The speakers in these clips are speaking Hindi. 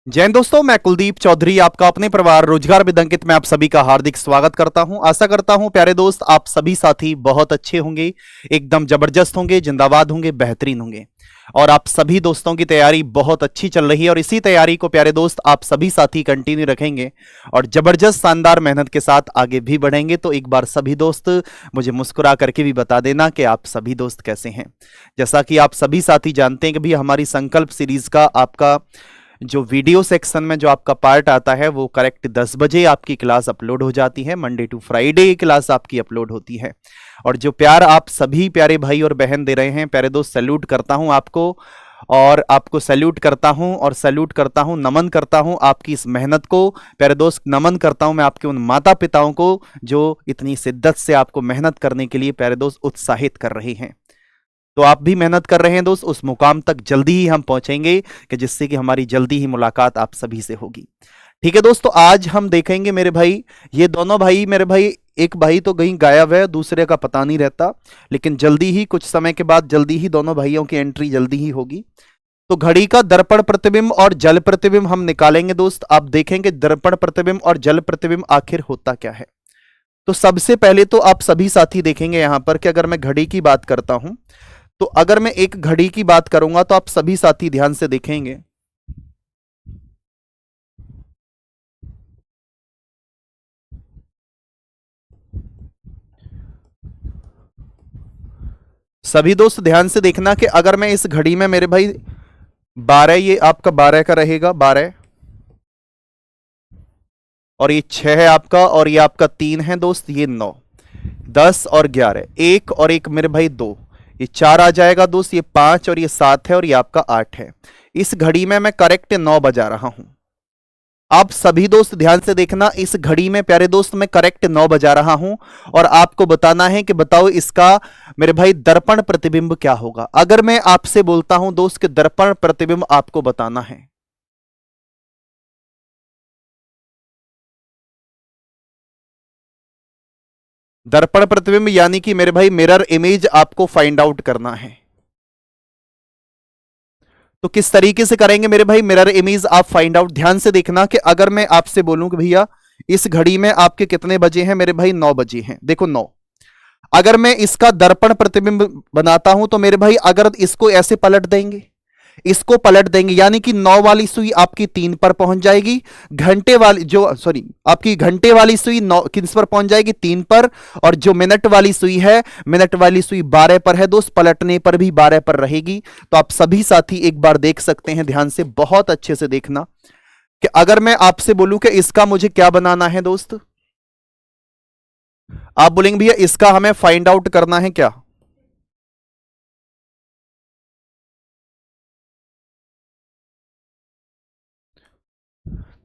जैन दोस्तों, मैं कुलदीप चौधरी आपका अपने परिवार रोजगार विद अंकित में आप सभी का हार्दिक स्वागत करता हूं। आशा करता हूं प्यारे दोस्त आप सभी साथी बहुत अच्छे होंगे, एकदम जबरदस्त होंगे, जिंदाबाद होंगे, बेहतरीन होंगे और आप सभी दोस्तों की तैयारी बहुत अच्छी चल रही है और इसी तैयारी को प्यारे दोस्त आप सभी साथी कंटिन्यू रखेंगे और जबरदस्त शानदार मेहनत के साथ आगे भी बढ़ेंगे। तो एक बार सभी दोस्त मुझे मुस्कुरा करके भी बता देना कि आप सभी दोस्त कैसे हैं। जैसा कि आप सभी साथी जानते हैं कि भी हमारी संकल्प सीरीज का आपका जो वीडियो सेक्शन में जो आपका पार्ट आता है वो करेक्ट 10 बजे आपकी क्लास अपलोड हो जाती है। मंडे टू फ्राइडे क्लास आपकी अपलोड होती है और जो प्यार आप सभी प्यारे भाई और बहन दे रहे हैं, प्यारे दोस्त सैल्यूट करता हूं आपको और आपको सैल्यूट करता हूं और सैल्यूट करता हूं, नमन करता हूं आपकी इस मेहनत को। प्यारे दोस्त नमन करता हूं मैं आपके उन माता पिताओं को जो इतनी शिद्दत से आपको मेहनत करने के लिए प्यारे दोस्त उत्साहित कर रहे हैं। तो आप भी मेहनत कर रहे हैं दोस्त, उस मुकाम तक जल्दी ही हम पहुंचेंगे कि जिससे कि हमारी जल्दी ही मुलाकात आप सभी से होगी। ठीक है दोस्तों, आज हम देखेंगे मेरे भाई, ये दोनों भाई मेरे भाई, एक भाई तो कहीं गायब है, दूसरे का पता नहीं रहता, लेकिन जल्दी ही कुछ समय के बाद जल्दी ही दोनों भाइयों की एंट्री जल्दी ही होगी। तो घड़ी का दर्पण प्रतिबिंब और जल प्रतिबिंब हम निकालेंगे दोस्त। आप देखेंगे दर्पण प्रतिबिंब और जल प्रतिबिंब आखिर होता क्या है। तो सबसे पहले तो आप सभी साथी देखेंगे यहां पर कि अगर मैं घड़ी की बात करता हूं, तो अगर मैं एक घड़ी की बात करूंगा तो आप सभी साथी ध्यान से देखेंगे, सभी दोस्त ध्यान से देखना कि अगर मैं इस घड़ी में मेरे भाई 12, ये आपका 12 का रहेगा 12 और ये 6 है आपका और ये आपका 3 है दोस्त, ये 9, 10 और 11, 1 और 1 मेरे भाई 2, ये 4 आ जाएगा दोस्त, ये 5 और ये 7 है और ये आपका 8 है। इस घड़ी में मैं करेक्ट 9 बजा रहा हूं। आप सभी दोस्त ध्यान से देखना, इस घड़ी में प्यारे दोस्त मैं करेक्ट 9 बजा रहा हूं और आपको बताना है कि बताओ इसका मेरे भाई दर्पण प्रतिबिंब क्या होगा। अगर मैं आपसे बोलता हूं दोस्त कि दर्पण प्रतिबिंब आपको बताना है, दर्पण प्रतिबिंब यानी कि मेरे भाई मिरर इमेज आपको फाइंड आउट करना है। तो किस तरीके से करेंगे मेरे भाई मिरर इमेज आप फाइंड आउट, ध्यान से देखना कि अगर मैं आपसे बोलूं कि भैया इस घड़ी में आपके कितने बजे हैं, मेरे भाई 9 बजे हैं, देखो 9। अगर मैं इसका दर्पण प्रतिबिंब बनाता हूं तो मेरे भाई अगर इसको ऐसे पलट देंगे, इसको पलट देंगे यानी कि 9 वाली सुई आपकी 3 पर पहुंच जाएगी, घंटे वाली जो सॉरी आपकी घंटे वाली सुई 9 किस पर पहुंच जाएगी, 3 पर, और जो मिनट वाली सुई है, मिनट वाली सुई 12 पर है दोस्त, पलटने पर भी 12 पर रहेगी। तो आप सभी साथी एक बार देख सकते हैं, ध्यान से बहुत अच्छे से देखना कि अगर मैं आपसे बोलूं कि इसका मुझे क्या बनाना है दोस्त, आप बोलेंगे भैया इसका हमें फाइंड आउट करना है क्या।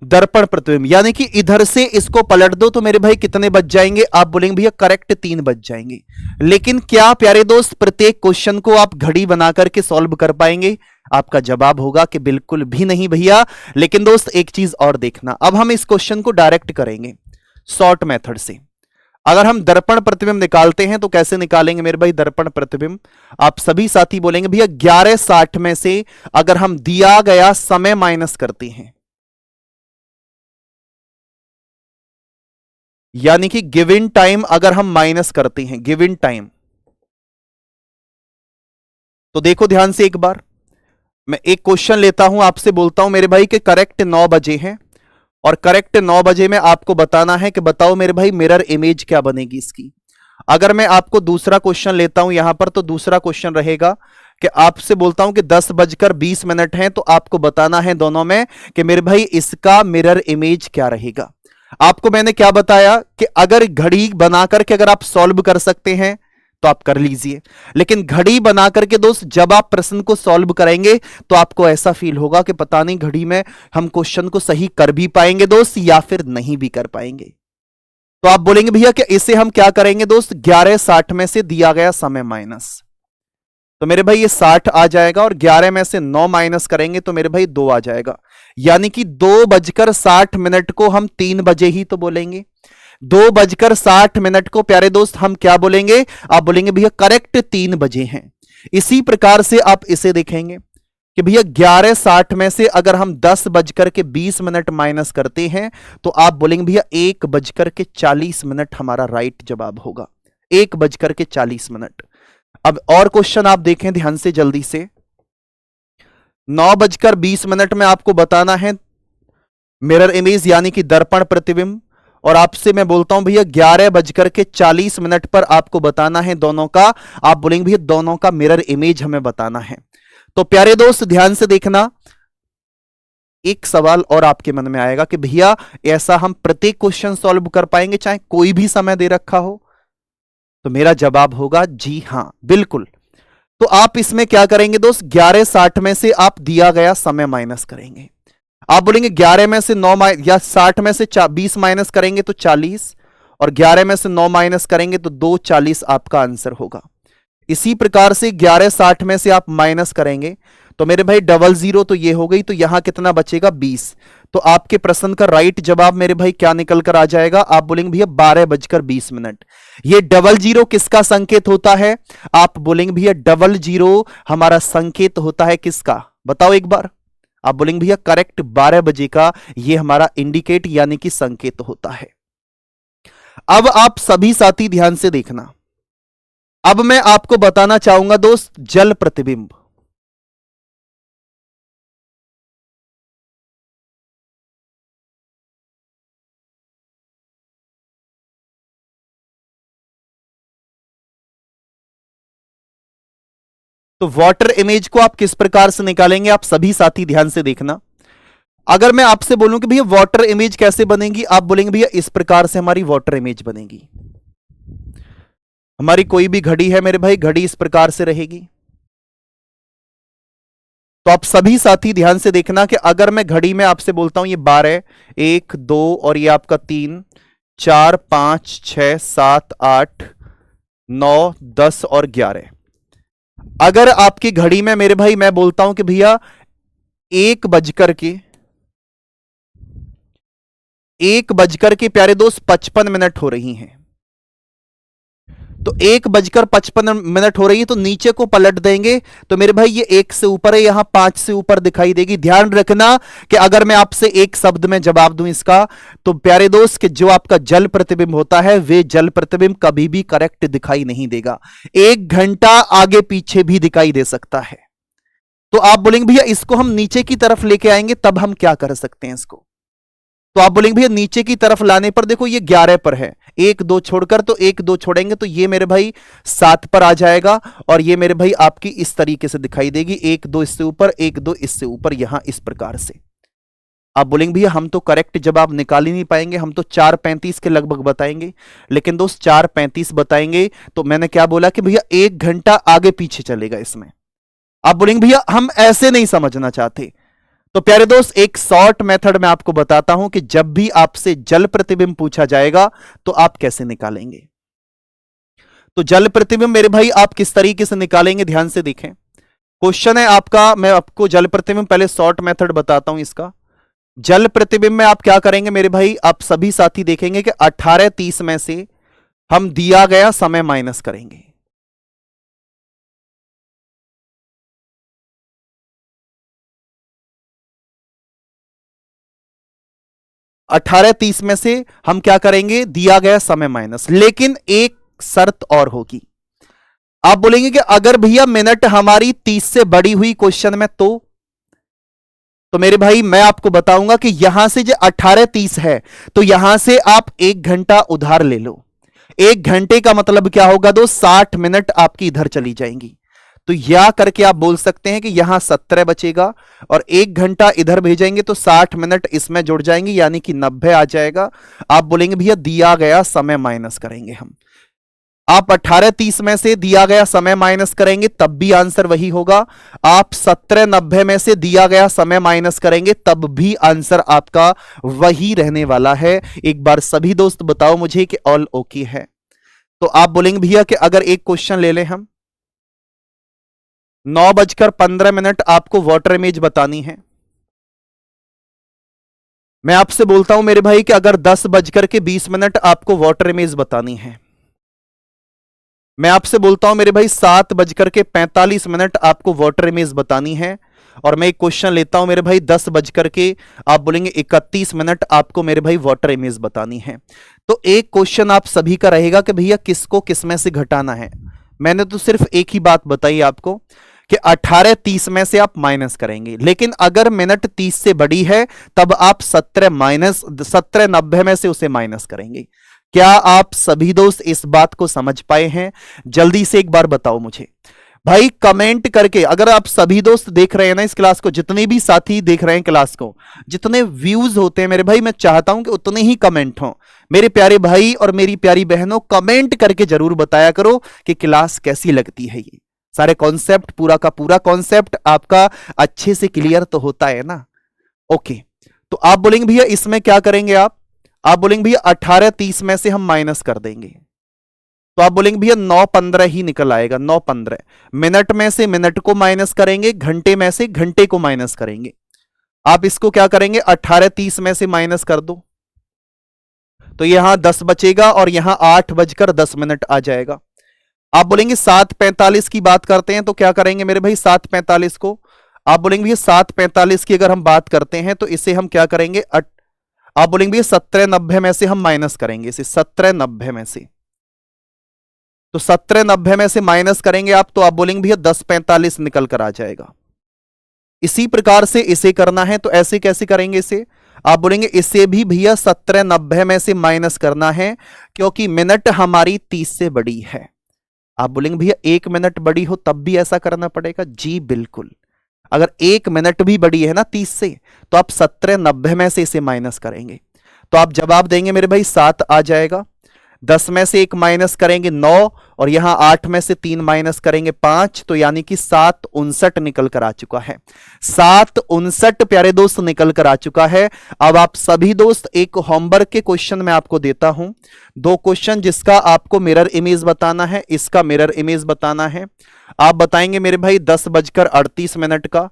दर्पण प्रतिबिंब यानी कि इधर से इसको पलट दो तो मेरे भाई कितने बच जाएंगे, आप बोलेंगे भैया करेक्ट 3 बच जाएंगे। लेकिन क्या प्यारे दोस्त प्रत्येक क्वेश्चन को आप घड़ी बना करके सॉल्व कर पाएंगे? आपका जवाब होगा कि बिल्कुल भी नहीं भैया। लेकिन दोस्त एक चीज और देखना, अब हम इस क्वेश्चन को डायरेक्ट करेंगे शॉर्ट मेथड से। अगर हम दर्पण प्रतिबिंब निकालते हैं तो कैसे निकालेंगे मेरे भाई दर्पण प्रतिबिंब, आप सभी साथी बोलेंगे भैया 11:60 में से अगर हम दिया गया समय माइनस करते हैं, यानी कि गिवन टाइम अगर हम माइनस करते हैं, गिवन टाइम, तो देखो ध्यान से एक बार मैं एक क्वेश्चन लेता हूं, आपसे बोलता हूं मेरे भाई कि करेक्ट 9 बजे हैं और करेक्ट 9 बजे में आपको बताना है कि बताओ मेरे भाई मिरर इमेज क्या बनेगी इसकी। अगर मैं आपको दूसरा क्वेश्चन लेता हूं यहां पर, तो दूसरा क्वेश्चन रहेगा कि आपसे बोलता हूं कि 10:20 हैं, तो आपको बताना है दोनों में कि मेरे भाई इसका मिरर इमेज क्या रहेगा। आपको मैंने क्या बताया कि अगर घड़ी बनाकर के अगर आप सॉल्व कर सकते हैं तो आप कर लीजिए, लेकिन घड़ी बनाकर के दोस्त जब आप प्रश्न को सॉल्व करेंगे तो आपको ऐसा फील होगा कि पता नहीं घड़ी में हम क्वेश्चन को सही कर भी पाएंगे दोस्त या फिर नहीं भी कर पाएंगे। तो आप बोलेंगे भैया कि इसे हम क्या करेंगे दोस्त, 11:60 में से दिया गया समय माइनस, तो मेरे भाई ये 60 आ जाएगा और 11 में से 9 माइनस करेंगे तो मेरे भाई 2 आ जाएगा, यानी कि 2:60 को हम 3 बजे ही तो बोलेंगे। 2:60 को प्यारे दोस्त हम क्या बोलेंगे, आप बोलेंगे भैया करेक्ट 3 बजे हैं। इसी प्रकार से आप इसे देखेंगे कि भैया 11:60 में से अगर हम 10:20 माइनस करते हैं तो आप बोलेंगे भैया 1:40 हमारा राइट जवाब होगा। 1:40। अब और क्वेश्चन आप देखें ध्यान से जल्दी से। 9:20 में आपको बताना है मिरर इमेज यानी कि दर्पण प्रतिबिंब, और आपसे मैं बोलता हूं भैया 11:40 पर आपको बताना है दोनों का, आप बोलेंगे भैया दोनों का मिरर इमेज हमें बताना है। तो प्यारे दोस्त ध्यान से देखना, एक सवाल और आपके मन में आएगा कि भैया ऐसा हम प्रत्येक क्वेश्चन सॉल्व कर पाएंगे चाहे कोई भी समय दे रखा हो? तो मेरा जवाब होगा जी हां बिल्कुल। तो आप इसमें क्या करेंगे दोस्त, 11:60 में से आप दिया गया समय माइनस करेंगे। आप बोलेंगे 11 में से 9 या 60 में से 20 माइनस करेंगे तो 40, और 11 में से 9 माइनस करेंगे तो 2:40 आपका आंसर होगा। इसी प्रकार से 11:60 में से आप माइनस करेंगे तो मेरे भाई 00 तो ये हो गई, तो यहां कितना बचेगा 20। तो आपके प्रश्न का राइट जवाब मेरे भाई क्या निकल कर आ जाएगा, आप बोलेंगे भैया 12:20। ये 00 किसका संकेत होता है? आप बोलेंगे भैया 00 हमारा संकेत होता है किसका, बताओ एक बार। आप बोलेंगे भैया करेक्ट 12 बजे का ये हमारा इंडिकेट यानी कि संकेत होता है। अब आप सभी साथी ध्यान से देखना, अब मैं आपको बताना चाहूंगा दोस्त जल प्रतिबिंब। तो वाटर इमेज को आप किस प्रकार से निकालेंगे, आप सभी साथी ध्यान से देखना। अगर मैं आपसे बोलूं कि भैया वाटर इमेज कैसे बनेगी, आप बोलेंगे भैया इस प्रकार से हमारी वाटर इमेज बनेगी। हमारी कोई भी घड़ी है मेरे भाई, घड़ी इस प्रकार से रहेगी। तो आप सभी साथी ध्यान से देखना कि अगर मैं घड़ी में आपसे बोलता हूं ये 12, 1, 2 और ये आपका 3, 4, 5, 6, 7, 8, 9, 10 और 11। अगर आपकी घड़ी में मेरे भाई मैं बोलता हूं कि भैया 1:55 प्यारे दोस्त 55 हो रही हैं, तो 1:55 हो रही है, तो नीचे को पलट देंगे तो मेरे भाई ये 1 से ऊपर है, यहां 5 से ऊपर दिखाई देगी। ध्यान रखना कि अगर मैं आपसे एक शब्द में जवाब दूं इसका, तो प्यारे दोस्त कि जो आपका जल प्रतिबिंब होता है वे जल प्रतिबिंब कभी भी करेक्ट दिखाई नहीं देगा, 1 घंटा आगे पीछे भी दिखाई दे सकता है। तो आप बोलेंगे भैया इसको हम नीचे की तरफ लेके आएंगे, तब हम क्या कर सकते हैं इसको? तो आप बोलेंगे भैया नीचे की तरफ लाने पर देखो ये 11 पर है, 1 2 छोड़कर, तो 1 2 छोड़ेंगे तो ये मेरे भाई 7 पर आ जाएगा, और ये मेरे भाई आपकी इस तरीके से दिखाई देगी, 1 2 इससे ऊपर, 1 2 इससे ऊपर, यहां इस प्रकार से। आप बोलेंगे भैया हम तो करेक्ट जवाब निकाल ही नहीं पाएंगे, हम तो 4:35 के लगभग बताएंगे। लेकिन दोस्त 4:35 बताएंगे तो मैंने क्या बोला कि भैया 1 घंटा आगे पीछे चलेगा इसमें। आप बोलेंगे भैया हम ऐसे नहीं समझना चाहते, तो प्यारे दोस्त एक शॉर्ट मेथड मैं आपको बताता हूं कि जब भी आपसे जल प्रतिबिंब पूछा जाएगा तो आप कैसे निकालेंगे। तो जल प्रतिबिंब मेरे भाई आप किस तरीके से निकालेंगे, ध्यान से देखें। क्वेश्चन है आपका, मैं आपको जल प्रतिबिंब पहले शॉर्ट मेथड बताता हूं इसका। जल प्रतिबिंब में आप क्या करेंगे मेरे भाई, आप सभी साथी देखेंगे कि 18:30 में से हम दिया गया समय माइनस करेंगे। 18:30 में से हम क्या करेंगे, दिया गया समय माइनस, लेकिन एक शर्त और होगी। आप बोलेंगे कि अगर भैया मिनट हमारी 30 से बड़ी हुई क्वेश्चन में, तो मेरे भाई मैं आपको बताऊंगा कि यहां से जो 18:30 है तो यहां से आप 1 घंटा उधार ले लो। 1 घंटे का मतलब क्या होगा दोस्त, 60 मिनट आपकी इधर चली जाएंगी। तो या करके आप बोल सकते हैं कि यहां 17 बचेगा और 1 घंटा इधर भेजेंगे तो 60 मिनट इसमें जुड़ जाएंगे यानी कि 90 आ जाएगा। आप बोलेंगे भैया दिया गया समय माइनस करेंगे हम। आप 18:30 में से दिया गया समय माइनस करेंगे तब भी आंसर वही होगा। आप 17:90 में से दिया गया समय माइनस करेंगे तब भी आंसर आपका वही रहने वाला है। एक बार सभी दोस्त बताओ मुझे कि ऑल ओके है। तो आप बोलेंगे भैया कि अगर एक क्वेश्चन ले लें हम, 9:15 आपको वाटर इमेज बतानी है। मैं आपसे बोलता हूं मेरे भाई कि अगर 10:20 आपको वाटर इमेज बतानी है। मैं आपसे बोलता हूं मेरे भाई 7:45 आपको वाटर इमेज बतानी है। और मैं एक क्वेश्चन लेता हूं मेरे भाई 10 बजकर के आप बोलेंगे 31 मिनट आपको मेरे भाई वाटर इमेज बतानी है। तो एक क्वेश्चन आप सभी का रहेगा कि भैया किसको किस में से घटाना है। मैंने तो सिर्फ एक ही बात बताई आपको कि 18:30 में से आप माइनस करेंगे, लेकिन अगर मिनट 30 से बड़ी है तब आप 17:90 में से उसे माइनस करेंगे। क्या आप सभी दोस्त इस बात को समझ पाए हैं? जल्दी से एक बार बताओ मुझे भाई कमेंट करके। अगर आप सभी दोस्त देख रहे हैं ना इस क्लास को, जितने भी साथी देख रहे हैं क्लास को, जितने व्यूज होते हैं मेरे भाई, मैं चाहता हूं कि उतने ही कमेंट हों। मेरे प्यारे भाई और मेरी प्यारी बहनों, कमेंट करके जरूर बताया करो कि क्लास कैसी लगती है। ये सारे कॉन्सेप्ट, पूरा का पूरा कॉन्सेप्ट आपका अच्छे से क्लियर तो होता है ना। ओके, तो आप बोलेंगे भैया इसमें क्या करेंगे आप बोलेंगे भैया 18:30 में से हम माइनस कर देंगे, तो आप बोलेंगे भैया 9:15 ही निकल आएगा। 9:15 मिनट में से मिनट को माइनस करेंगे, घंटे में से घंटे को माइनस करेंगे। आप इसको क्या करेंगे 18:30 में से माइनस कर दो, तो यहां 10 बचेगा और यहां 8:10 आ जाएगा। आप बोलेंगे 7:45 की बात करते हैं तो क्या करेंगे मेरे भाई 7:45 को, आप बोलेंगे भैया 7:45 की अगर हम बात करते हैं तो इसे हम क्या करेंगे आप बोलेंगे भैया 17:90 में से हम माइनस करेंगे इसे, 17:90 में से। तो 17:90 में से माइनस करेंगे आप, तो आप बोलेंगे भैया 10:45 निकल कर आ जाएगा। इसी प्रकार से इसे करना है, तो ऐसे कैसे करेंगे इसे, आप बोलेंगे इसे भी भैया 17:90 में से माइनस करना है, क्योंकि मिनट हमारी 30 से बड़ी है। आप बोलेंगे भैया 1 मिनट बड़ी हो तब भी ऐसा करना पड़ेगा। जी बिल्कुल, अगर 1 मिनट भी बड़ी है ना 30 से, तो आप 17:90 में से इसे माइनस करेंगे। तो आप जवाब देंगे मेरे भाई 7 आ जाएगा। 10 में से 1 माइनस करेंगे 9, और यहां 8 में से 3 माइनस करेंगे 5, तो यानी कि 7:59 निकल कर आ चुका है। 7:59 प्यारे दोस्त निकल कर आ चुका है। अब आप सभी दोस्त एक होमवर्क के क्वेश्चन मैं आपको देता हूं, 2 क्वेश्चन जिसका आपको मिरर इमेज बताना है, इसका मिरर इमेज बताना है। आप बताएंगे मेरे भाई 10:38 का,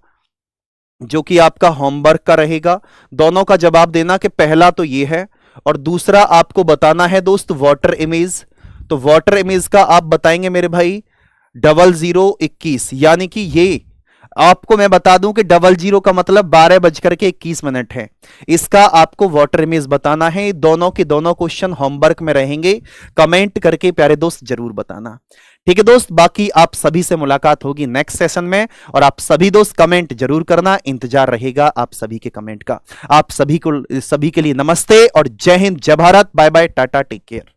जो कि आपका होमवर्क का रहेगा। दोनों का जवाब देना कि पहला तो ये है और दूसरा आपको बताना है दोस्त वाटर इमेज। तो वाटर इमेज का आप बताएंगे मेरे भाई 00:21, यानी कि ये आपको मैं बता दूं कि 00 का मतलब 12:21 है। इसका आपको वाटर इमेज बताना है। दोनों के दोनों क्वेश्चन होमवर्क में रहेंगे, कमेंट करके प्यारे दोस्त जरूर बताना। ठीक है दोस्त, बाकी आप सभी से मुलाकात होगी नेक्स्ट सेशन में, और आप सभी दोस्त कमेंट जरूर करना, इंतजार रहेगा आप सभी के कमेंट का। आप सभी के लिए नमस्ते और जय हिंद, जय Bharat, bye bye, tata, take care.